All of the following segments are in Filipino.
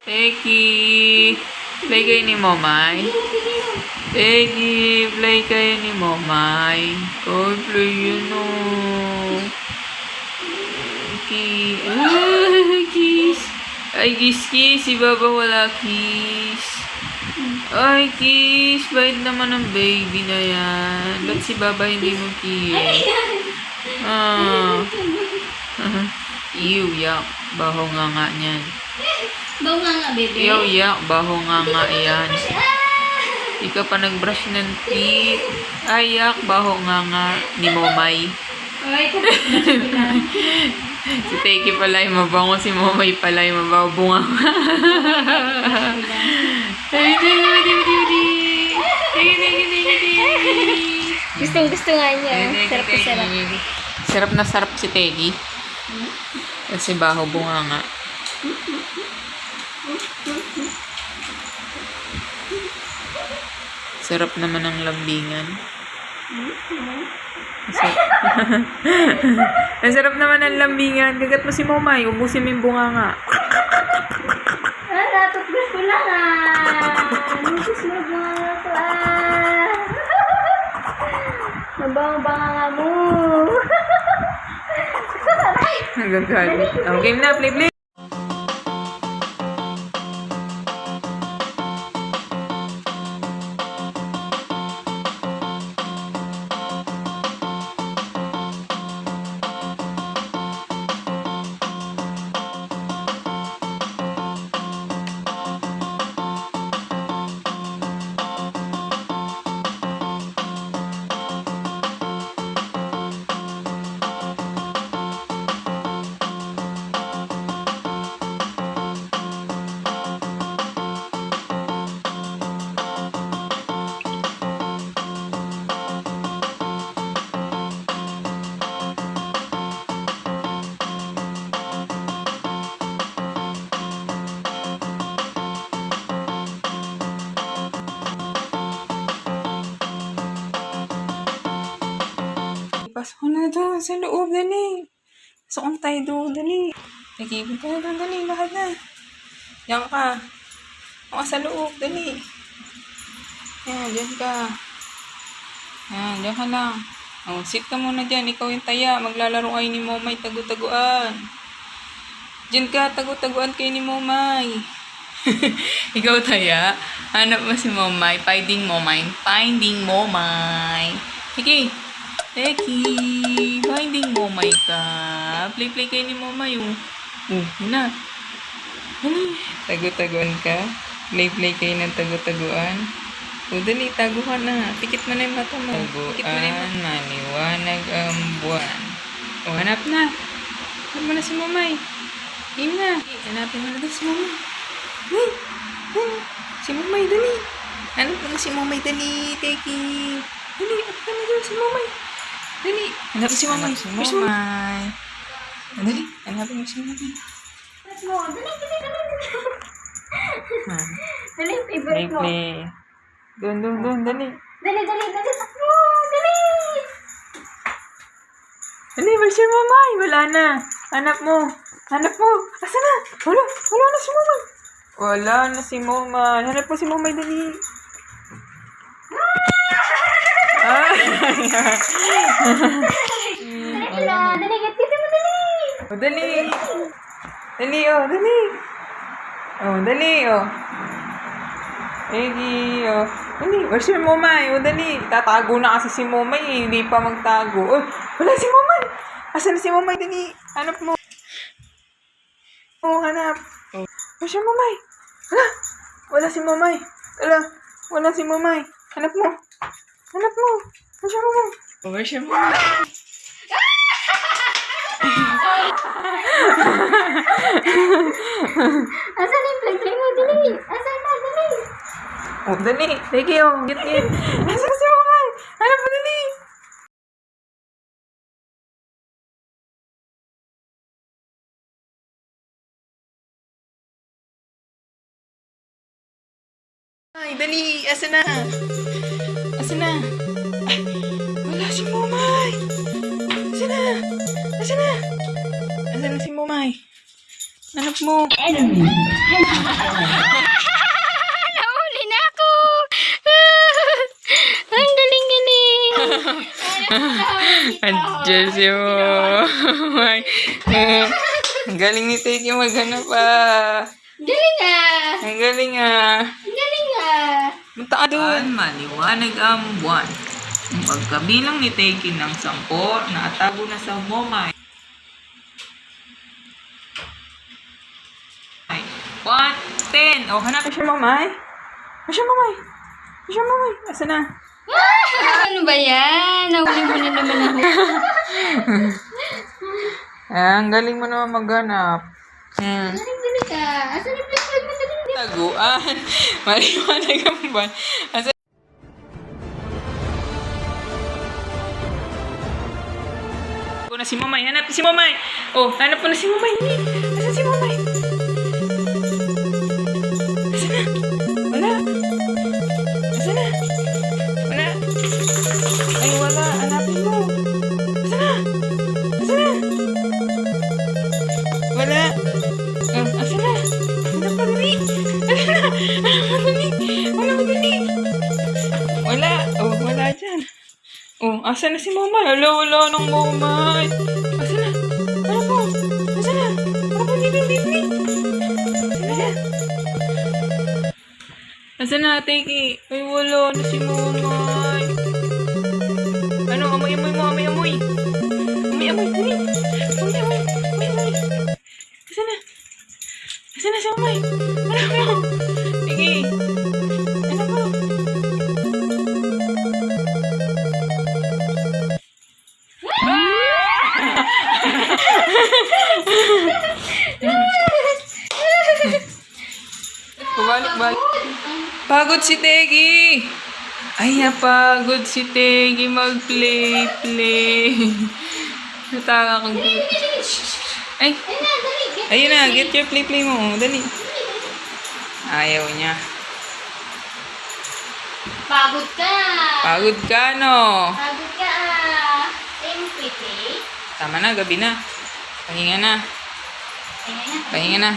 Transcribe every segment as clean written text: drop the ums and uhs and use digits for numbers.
Peggy, play kayo ni Momay. Peggy, play kayo ni Momay. Oh, play yun o. Peggy. Ay, kiss. Ay, kiss. Si Baba wala kiss. Ay, kiss. Bait naman ng baby na yan. Ba't si Baba hindi mo kiss? Ah. Ew, yak. Baho nga niyan. Bawa nga, bebe. Ew, yak. Baho nga yan. Di ka pa nag-brush ng teeth. Ay, yak. Baho nga ni Momay. Ay, Si Teki pala yung mabango. Si Momay pala yung mabaho. Gusto nga niya. Sarap na sarap. Sarap na sarap si Teki. Kasi baho bunga nga. Sarap naman ang lambingan. Ang sarap naman ang lambingan. Kagat mo si Momay. Ubusin mo yung bunga nga. Natutbrush ko na nga. Nagsis mo bunga ko Mabang-banga nga mo. Ang gagalit. Oh, game na. Play. Pasok na doon sa loob, dali. Pasok na tayo doon, dali. Nag-ibig tayo doon, dali. Lakad na. Diyan ka. Ako sa loob, dali. Yan, diyan ka. Yan, diyan ka lang. Oh, sit ka muna dyan. Ikaw yung taya. Maglalaro kayo ni Momay. Tagu-taguan. Diyan ka, tagu-taguan kayo ni Momay. Ikaw taya. Hanap mo si Momay. Finding Momay. Sige. Teki, finding Momay ka. Play kayo ni Momay. Yun na. Tagu-taguan ka. Play kayo ng tagu-taguan. Dali, tago ka na. Pikit mo na yung mata mo. Taguan, maliwanag ang buwan. Hanap na. Hanap mo na si Momay. Yun na. Hanapin mo na daw si Momay. Si Momay, dali. Hanap mo na si Momay, dali. Teki. Dali, hanap mo na si Momay. Dali. Hanap mo si Momay. Dali. Hanapin mo si Momay. Dali, favorite mo. Play. Doon. Dali. Dali. Takbo. Dali. Dali, where's your Momay? Wala na. Hanap mo. Asa na? Wala na si Momay. Wala na si Momay. Hanap mo si Momay, dali. Dali, get mo, dali. Dali. Egi, Dali, where's your Momay? Dali. Tatago na kasi si Momay. Hindi pa magtago. Wala si Momay. Asan si Momay? Dali. Hanap mo. Hanap. Where's your Momay? Wala si Momay. Wala si Momay. Hanap mo. Where's your Momay? Where's your Momay? Asan yung play mo, dali. Asan na, dali. Dali. Sige, Get. Asan si Momay? Hanap mo, dali. Ay, dali. Asan na? Ay, wala si Momay. Asan na si Momay? Hanap mo. Jersey mo. Ang galing ni Teki maghanap ah. Galing ah! Ang galing ah. Galing ah! Punta ka doon. Maliwanag ang buwan. Ang pagkabilang ni Teki ng 10, nakatago na sa momay. 1, 10. Oh, hanapin siya momay. Siya momay. Siya momay. Asa na? Ano ba yan? Nahuli mo na naman ako. Ang galing mo naman maghanap. Galing ka. Asan yung flashlight mo? Galing. Taguan. Maliwanag ang buwan. Asa ko na si Mamay. Hanap si Mamay. Oh, hanap ko na si Mamay. Asan si Mamay? Asan na? Wala. Asan na? Wala. Ay, wala. Hanapin mo. Asan na? Asan na? Wala. Oh, asan na? Hanap pa dali. Asan na? Hanap pa dali. Wala pa dali. Wala. Oh, wala dyan. Oh, asan na si Mamay? Wala ng Mamay. Asan na? Ano po? Asan na? Ano po dito? Asan na? Asan na, Teki? Ay, wala na si Mamay. Ano? Amoy-amoy mo, amoy-amoy. Amoy-amoy, dali. Amoy-amoy. Amoy-amoy. Asan na? Asan na si Mamay? Ano mo? Teki. Ano po? Balik. Pagod si Tegi. Ay, napagod si Tegi mag-play. Nataka kang ay, ayun na. Get your play mo. Dali. Ayaw niya. Pagod ka. Pagod ka, no? Pagod ka ah. Same pretty. Tama na, gabi na. Pahinga na. Ayan na.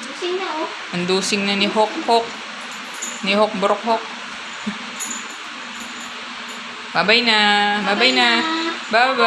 Busing na oh. Ang dusing na ni Hok. Ni Hok Brok Hok. Bye-bye na. Bye-bye.